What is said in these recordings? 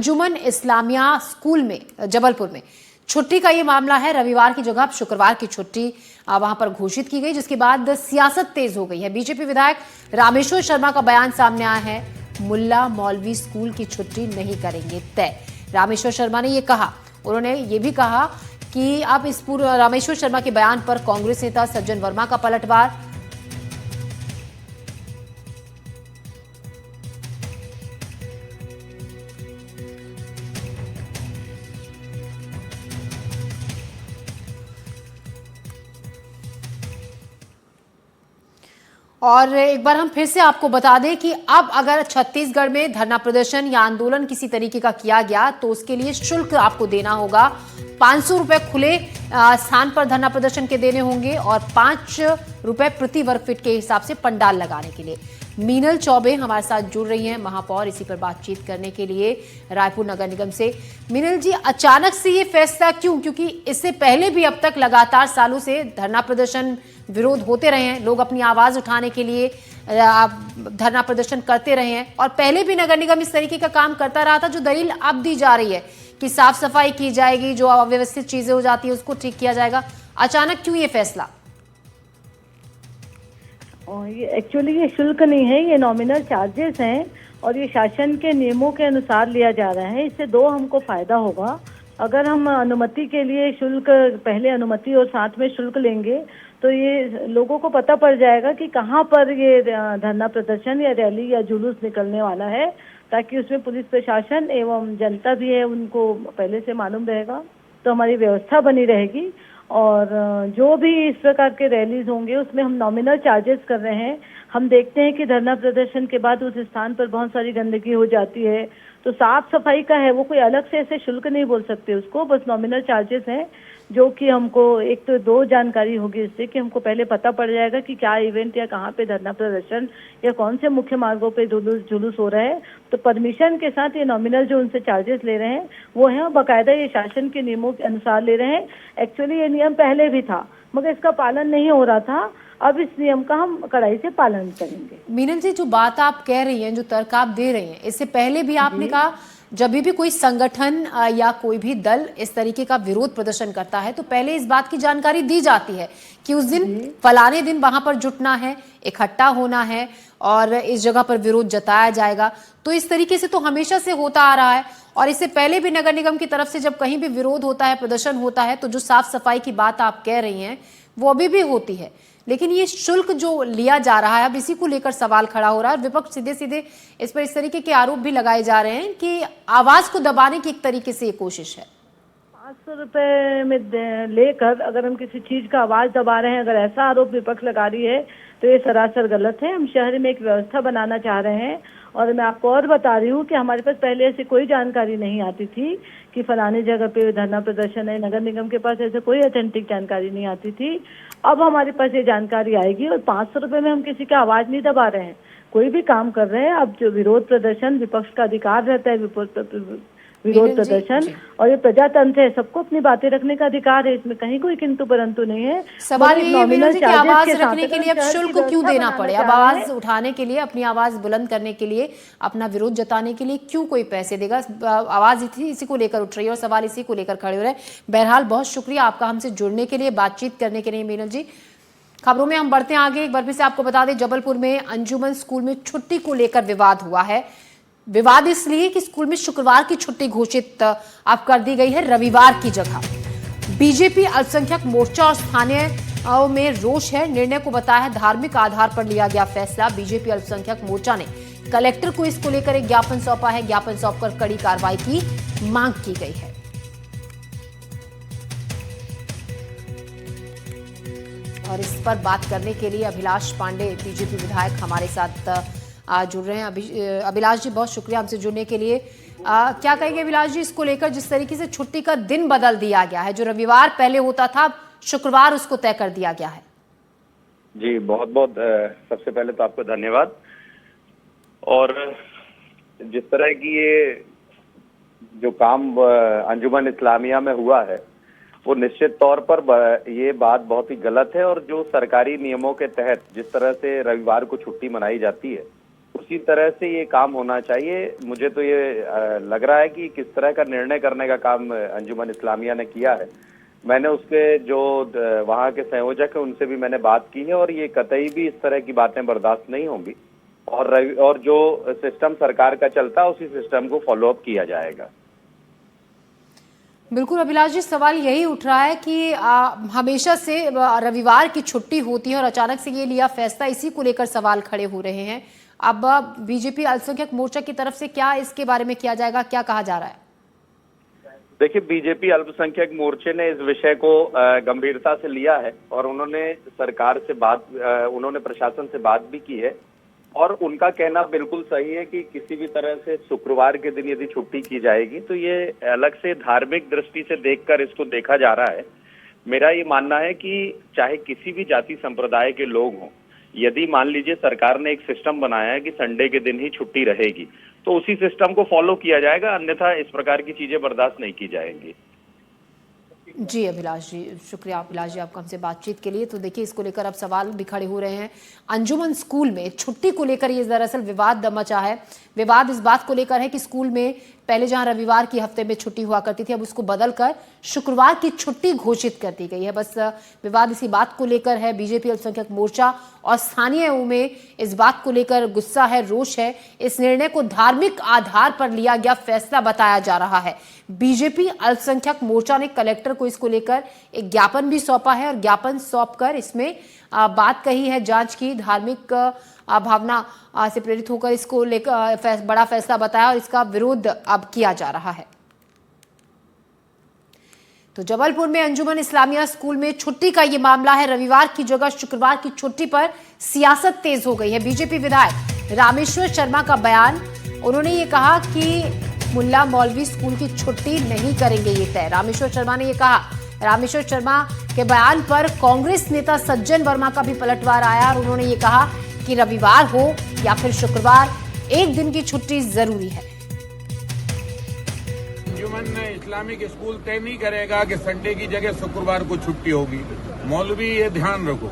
अंजुमन Islamia school में जबलपुर में छुट्टी का ये मामला है। रविवार की जगह शुक्रवार की छुट्टी वहां पर घोषित की गई, जिसके बाद सियासत तेज हो गई है। बीजेपी विधायक रामेश्वर शर्मा का बयान सामने आया है, मुल्ला मौलवी स्कूल की छुट्टी नहीं करेंगे तय। रामेश्वर शर्मा ने ये कहा, उन्होंने ये भी कहा कि अब इस पूरे रामेश्वर शर्मा के बयान पर कांग्रेस नेता सज्जन वर्मा का पलटवार। और एक बार हम फिर से आपको बता दें कि अब अगर छत्तीसगढ़ में धरना प्रदर्शन या आंदोलन किसी तरीके का किया गया तो उसके लिए शुल्क आपको देना होगा। 500 रुपए खुले स्थान पर धरना प्रदर्शन के देने होंगे और 5 रुपए प्रति वर्ग फीट के हिसाब से पंडाल लगाने के लिए। मीनल चौबे हमारे साथ जुड़ रही हैं, महापौर, इसी पर बातचीत करने के लिए रायपुर नगर निगम से। मीनल जी, अचानक से ये फैसला क्यों? क्योंकि इससे पहले भी अब तक लगातार सालों से धरना प्रदर्शन विरोध होते रहे हैं, लोग अपनी आवाज उठाने के लिए धरना प्रदर्शन करते रहे हैं और पहले भी नगर निगम इस तरीके का काम करता रहा था। जो दलील अब दी जा रही है कि साफ सफाई की जाएगी, जो अव्यवस्थित चीजें हो जाती है उसको ठीक किया जाएगा, अचानक क्यों ये फैसला? ये एक्चुअली ये शुल्क नहीं है, ये नॉमिनल चार्जेस हैं और ये शासन के नियमों के अनुसार लिया जा रहा है। इससे दो हमको फायदा होगा। अगर हम अनुमति के लिए शुल्क, पहले अनुमति और साथ में शुल्क लेंगे तो ये लोगों को पता पड़ जाएगा कि कहाँ पर ये धरना प्रदर्शन या रैली या जुलूस निकलने वाला है, ताकि उसमें पुलिस प्रशासन एवं जनता भी है उनको पहले से मालूम रहेगा, तो हमारी व्यवस्था बनी रहेगी। और जो भी इस प्रकार के रैलीज होंगे उसमें हम नॉमिनल चार्जेस कर रहे हैं। हम देखते हैं कि धरना प्रदर्शन के बाद उस स्थान पर बहुत सारी गंदगी हो जाती है, तो साफ सफाई का है, वो कोई अलग से ऐसे शुल्क नहीं बोल सकते उसको, बस नॉमिनल चार्जेस हैं। जो कि हमको एक तो दो जानकारी होगी इससे कि हमको पहले पता पड़ जाएगा कि क्या इवेंट या कहाँ पे धरना प्रदर्शन या कौन से मुख्य मार्गों पे जुलूस हो रहा है। तो परमिशन के साथ ये नॉमिनल जो उनसे चार्जेस ले रहे हैं वो है, बाकायदा ये शासन के नियमों के अनुसार ले रहे हैं। एक्चुअली ये नियम पहले भी था मगर इसका पालन नहीं हो रहा था, अब इस नियम का हम कड़ाई से पालन करेंगे। मीनल जी, जो बात आप कह रही हैं, जो तर्क आप दे रही हैं, इससे पहले भी आपने कहा जब भी कोई संगठन या कोई भी दल इस तरीके का विरोध प्रदर्शन करता है तो पहले इस बात की जानकारी दी जाती है कि उस दिन फलाने दिन वहां पर जुटना है, इकट्ठा होना है और इस जगह पर विरोध जताया जाएगा। तो इस तरीके से तो हमेशा से होता आ रहा है और इससे पहले भी नगर निगम की तरफ से जब कहीं भी विरोध होता है, प्रदर्शन होता है, तो जो साफ सफाई की बात आप कह रही हैं वो अभी भी होती है। लेकिन ये शुल्क जो लिया जा रहा है, अब इसी को लेकर सवाल खड़ा हो रहा है। विपक्ष सीधे सीधे इस पर इस तरीके के आरोप भी लगाए जा रहे हैं कि आवाज को दबाने की एक तरीके से ये कोशिश है। 500 रुपए में लेकर अगर हम किसी चीज का आवाज दबा रहे हैं, अगर ऐसा आरोप विपक्ष लगा रही है तो ये सरासर गलत है। हम शहर में एक व्यवस्था बनाना चाह रहे हैं और मैं आपको और बता रही हूँ कि हमारे पास पहले ऐसी कोई जानकारी नहीं आती थी कि फलानी जगह पे धरना प्रदर्शन है। नगर निगम के पास ऐसे कोई ऑथेंटिक जानकारी नहीं आती थी। अब हमारे पास ये जानकारी आएगी और 500 रुपए में हम किसी की आवाज नहीं दबा रहे हैं, कोई भी काम कर रहे हैं। अब जो विरोध प्रदर्शन, विपक्ष का अधिकार रहता है विरोध प्रदर्शन, और ये प्रजातंत्र है, सबको अपनी बातें रखने का अधिकार है, इसमें कहीं कोई किंतु परंतु नहीं है। सवाल ये है कि आवाज रखने के लिए अब शुल्क क्यों देना पड़े? अब आवाज उठाने के लिए, अपनी आवाज बुलंद करने के लिए, अपना विरोध जताने के लिए क्यों कोई पैसे देगा? आवाज इसी को लेकर उठ रही है और सवाल इसी को लेकर खड़े हो रहे हैं। बहरहाल बहुत शुक्रिया आपका हमसे जुड़ने के लिए, बातचीत करने के लिए मीनल जी। खबरों में हम बढ़ते हैं आगे। एक बार फिर से आपको बता दें, जबलपुर में अंजुमन स्कूल में छुट्टी को लेकर विवाद हुआ है। विवाद इसलिए कि स्कूल में शुक्रवार की छुट्टी घोषित अब कर दी गई है, रविवार की जगह। बीजेपी अल्पसंख्यक मोर्चा और स्थानीय में रोष है। निर्णय को बताया है धार्मिक आधार पर लिया गया फैसला। बीजेपी अल्पसंख्यक मोर्चा ने कलेक्टर को इसको लेकर एक ज्ञापन सौंपा है। ज्ञापन सौंपकर कड़ी कार्रवाई की मांग की गई है। और इस पर बात करने के लिए अभिलाष पांडे, बीजेपी विधायक, हमारे साथ जुड़ रहे हैं। अभिलाष जी, बहुत शुक्रिया हमसे जुड़ने के लिए। क्या कहेंगे अभिलाष जी इसको लेकर, जिस तरीके से छुट्टी का दिन बदल दिया गया है, जो रविवार पहले होता था शुक्रवार उसको तय कर दिया गया है? जी बहुत बहुत सबसे पहले तो आपको धन्यवाद। और जिस तरह की ये जो काम अंजुमन इस्लामिया में हुआ है वो निश्चित तौर पर ये बात बहुत ही गलत है। और जो सरकारी नियमों के तहत जिस तरह से रविवार को छुट्टी मनाई जाती है उसी तरह से ये काम होना चाहिए। मुझे तो ये लग रहा है कि किस तरह का निर्णय करने का काम अंजुमन इस्लामिया ने किया है। मैंने उसके जो वहाँ के संयोजक है उनसे भी मैंने बात की है और ये कतई भी इस तरह की बातें बर्दाश्त नहीं होंगी और जो सिस्टम सरकार का चलता है उसी सिस्टम को फॉलो अप किया जाएगा। बिल्कुल अभिलाष जी, सवाल यही उठ रहा है कि हमेशा से रविवार की छुट्टी होती है और अचानक से ये लिया फैसला, इसी को लेकर सवाल खड़े हो रहे हैं। अब बीजेपी अल्पसंख्यक मोर्चा की तरफ से क्या इसके बारे में किया जाएगा, क्या कहा जा रहा है? देखिए, बीजेपी अल्पसंख्यक मोर्चे ने इस विषय को गंभीरता से लिया है और उन्होंने सरकार से उन्होंने प्रशासन से बात भी की है और उनका कहना बिल्कुल सही है कि किसी भी तरह से शुक्रवार के दिन यदि छुट्टी की जाएगी तो ये अलग से धार्मिक दृष्टि से देखकर इसको देखा जा रहा है। मेरा ये मानना है कि चाहे किसी भी जाति संप्रदाय के लोग हों, यदि मान लीजिए सरकार ने एक सिस्टम बनाया है कि संडे के दिन ही छुट्टी रहेगी तो उसी सिस्टम को फॉलो किया जाएगा, अन्यथा इस प्रकार की चीजें बर्दाश्त नहीं की जाएंगी। जी अभिलाष जी, शुक्रिया अभिलाष जी आपका हमसे बातचीत के लिए। तो देखिए, इसको लेकर अब सवाल भी खड़े हो रहे हैं। अंजुमन स्कूल में छुट्टी को लेकर ये दरअसल विवाद मचा है। विवाद इस बात को लेकर है कि स्कूल में पहले जहां रविवार की हफ्ते में छुट्टी हुआ करती थी, अब उसको बदलकर शुक्रवार की छुट्टी घोषित कर दी गई है। बस विवाद इसी बात को लेकर है। बीजेपी अल्पसंख्यक मोर्चा और स्थानीयों में इस बात को लेकर गुस्सा है, रोष है। इस निर्णय को धार्मिक आधार पर लिया गया फैसला बताया जा रहा है। बीजेपी अल्पसंख्यक मोर्चा ने कलेक्टर को इसको लेकर एक ज्ञापन भी सौंपा है और ज्ञापन सौंपकर इसमें बात कही है जांच की, धार्मिक भावना से प्रेरित होकर इसको लेकर बड़ा फैसला बताया और इसका विरोध अब किया जा रहा है। तो जबलपुर में अंजुमन इस्लामिया स्कूल में छुट्टी का ये मामला है। रविवार की जगह शुक्रवार की छुट्टी पर सियासत तेज हो गई है। बीजेपी विधायक रामेश्वर शर्मा का बयान, उन्होंने ये कहा कि मुल्ला मौलवी स्कूल की छुट्टी नहीं करेंगे ये तय। रामेश्वर शर्मा ने ये कहा। रामेश्वर शर्मा के बयान पर कांग्रेस नेता सज्जन वर्मा का भी पलटवार आया और उन्होंने ये कहा कि रविवार हो या फिर शुक्रवार, एक दिन की छुट्टी जरूरी है। अंजुमन इस्लामिक स्कूल तय नहीं करेगा कि संडे की जगह शुक्रवार को छुट्टी होगी। मौलवी ये ध्यान रखो,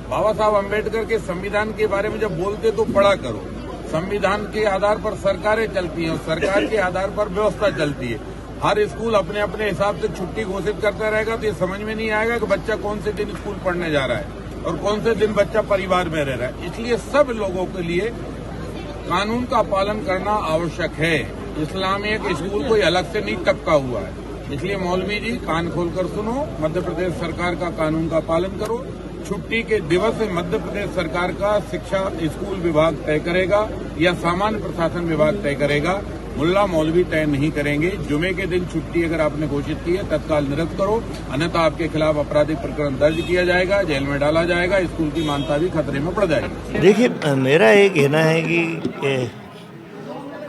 बाबा साहब अम्बेडकर के संविधान के बारे में जब बोलते तो पढ़ा करो। संविधान के आधार पर सरकारें चलती हैं और सरकार के आधार पर व्यवस्था चलती है। हर स्कूल अपने अपने हिसाब से छुट्टी घोषित करता रहेगा तो ये समझ में नहीं आएगा कि बच्चा कौन से दिन स्कूल पढ़ने जा रहा है और कौन से दिन बच्चा परिवार में रह रहा है। इसलिए सब लोगों के लिए कानून का पालन करना आवश्यक है। इस्लामिया के स्कूल कोई अलग से नहीं टपका हुआ है। इसलिए मौलवी जी कान खोलकर सुनो, मध्य प्रदेश सरकार का कानून का पालन करो। छुट्टी के दिवस मध्य प्रदेश सरकार का शिक्षा स्कूल विभाग तय करेगा या सामान्य प्रशासन विभाग तय करेगा। मुल्ला मौलवी तय नहीं करेंगे। जुमे के दिन छुट्टी अगर आपने घोषित की है तत्काल निरस्त करो, अन्यथा आपके खिलाफ आपराधिक प्रकरण दर्ज किया जाएगा, जेल में डाला जाएगा, स्कूल की मान्यता भी खतरे में पड़ जाएगी। देखिए, मेरा ये कहना है कि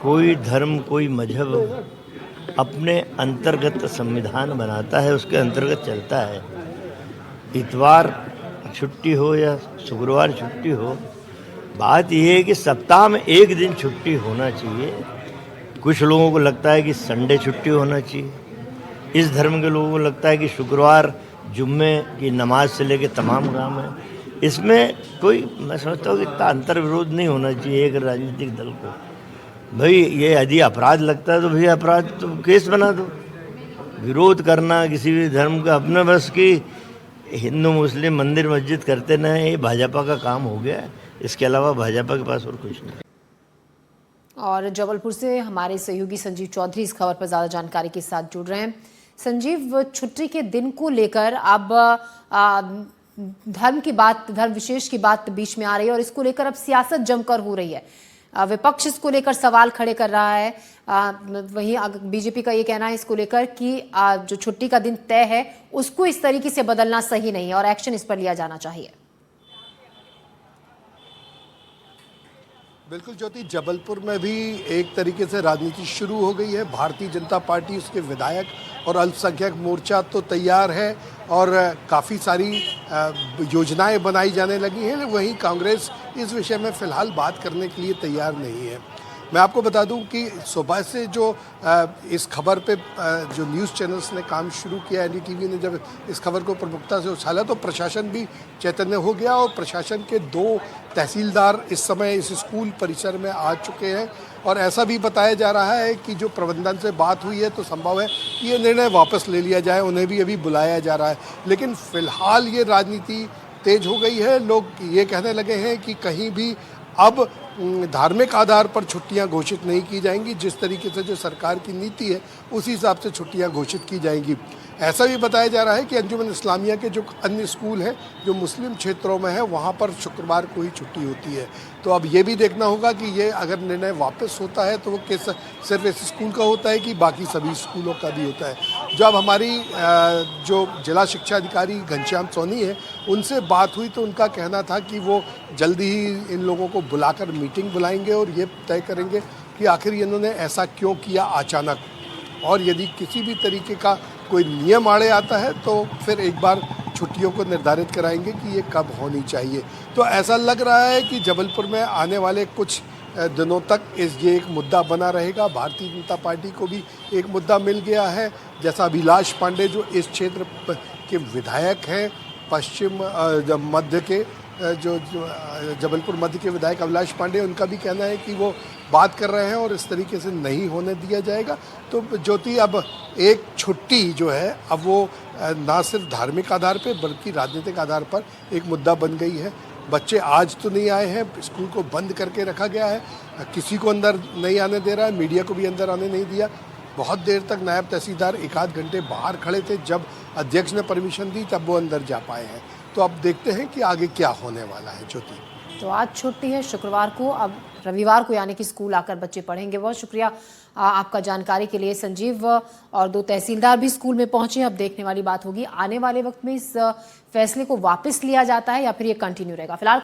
कोई धर्म, कोई मजहब अपने अंतर्गत संविधान बनाता है, उसके अंतर्गत चलता है। इतवार छुट्टी हो या शुक्रवार छुट्टी हो, बात यह है कि सप्ताह में एक दिन छुट्टी होना चाहिए। कुछ लोगों को लगता है कि संडे छुट्टी होना चाहिए। इस धर्म के लोगों को लगता है कि शुक्रवार जुम्मे की नमाज से लेकर तमाम काम है। इसमें कोई, मैं समझता हूँ कि इतना अंतर्विरोध नहीं होना चाहिए एक राजनीतिक दल को। भाई ये यदि अपराध लगता है तो भाई अपराध तो केस बना दो। विरोध करना किसी भी धर्म का, अपने बस की हिंदू मुस्लिम मंदिर मस्जिद करते ना, ये भाजपा का काम हो गया है। इसके अलावा भाजपा के पास और कुछ नहीं। और जबलपुर से हमारे सहयोगी संजीव चौधरी इस खबर पर ज्यादा जानकारी के साथ जुड़ रहे हैं। संजीव, छुट्टी के दिन को लेकर अब धर्म की बात, धर्म विशेष की बात बीच में आ रही है और इसको लेकर अब सियासत जमकर हो रही है। विपक्ष इसको लेकर सवाल खड़े कर रहा है। वहीं बीजेपी का ये कहना है इसको लेकर कि जो छुट्टी का दिन तय है उसको इस तरीके से बदलना सही नहीं है और एक्शन इस पर लिया जाना चाहिए। बिल्कुल ज्योति, जबलपुर में भी एक तरीके से राजनीति शुरू हो गई है। भारतीय जनता पार्टी, उसके विधायक और अल्पसंख्यक मोर्चा तो तैयार है और काफ़ी सारी योजनाएं बनाई जाने लगी हैं। वहीं कांग्रेस इस विषय में फ़िलहाल बात करने के लिए तैयार नहीं है। मैं आपको बता दूं कि सुबह से जो इस खबर पे जो न्यूज़ चैनल्स ने काम शुरू किया, एनडीटीवी ने जब इस खबर को प्रमुखता से उछाला तो प्रशासन भी चैतन्य हो गया और प्रशासन के 2 तहसीलदार इस समय इस स्कूल परिसर में आ चुके हैं। और ऐसा भी बताया जा रहा है कि जो प्रबंधन से बात हुई है तो संभव है कि ये निर्णय वापस ले लिया जाए, उन्हें भी अभी बुलाया जा रहा है। लेकिन फिलहाल ये राजनीति तेज हो गई है। लोग ये कहने लगे हैं कि कहीं भी अब धार्मिक आधार पर छुट्टियां घोषित नहीं की जाएंगी, जिस तरीके से जो सरकार की नीति है उसी हिसाब से छुट्टियां घोषित की जाएंगी। ऐसा भी बताया जा रहा है कि अंजुमन इस्लामिया के जो अन्य स्कूल हैं जो मुस्लिम क्षेत्रों में है वहाँ पर शुक्रवार को ही छुट्टी होती है। तो अब ये भी देखना होगा कि ये अगर निर्णय वापस होता है तो वो किस सिर्फ इस स्कूल का होता है कि बाकी सभी स्कूलों का भी होता है। जब हमारी जो जिला शिक्षा अधिकारी घनश्याम सोनी है उनसे बात हुई तो उनका कहना था कि वो जल्दी ही इन लोगों को बुलाकर मीटिंग बुलाएंगे और ये तय करेंगे कि आखिर इन्होंने ऐसा क्यों किया अचानक, और यदि किसी भी तरीके का कोई नियम आड़े आता है तो फिर एक बार छुट्टियों को निर्धारित कराएंगे कि ये कब होनी चाहिए। तो ऐसा लग रहा है कि जबलपुर में आने वाले कुछ दिनों तक ये एक मुद्दा बना रहेगा। भारतीय जनता पार्टी को भी एक मुद्दा मिल गया है, जैसा अभिलाष पांडे जो इस क्षेत्र के विधायक हैं, पश्चिम मध्य के जो जबलपुर मध्य के विधायक अभिलाष पांडे, उनका भी कहना है कि वो बात कर रहे हैं और इस तरीके से नहीं होने दिया जाएगा। तो ज्योति, अब एक छुट्टी जो है अब वो ना सिर्फ धार्मिक आधार पे बल्कि राजनीतिक आधार पर एक मुद्दा बन गई है। बच्चे आज तो नहीं आए हैं, स्कूल को बंद करके रखा गया है, किसी को अंदर नहीं आने दे रहा है, मीडिया को भी अंदर आने नहीं दिया। बहुत देर तक नायब तहसीलदार 1-8 घंटे बाहर खड़े थे, जब अध्यक्ष ने परमिशन दी तब वो अंदर जा पाए हैं। तो अब देखते हैं कि आगे क्या होने वाला है। ज्योति, तो आज छुट्टी है शुक्रवार को, अब रविवार को यानी कि स्कूल आकर बच्चे पढ़ेंगे। बहुत शुक्रिया आपका जानकारी के लिए संजीव। और 2 तहसीलदार भी स्कूल में पहुंचे। अब देखने वाली बात होगी आने वाले वक्त में इस फैसले को वापस लिया जाता है या फिर ये कंटिन्यू रहेगा। फिलहाल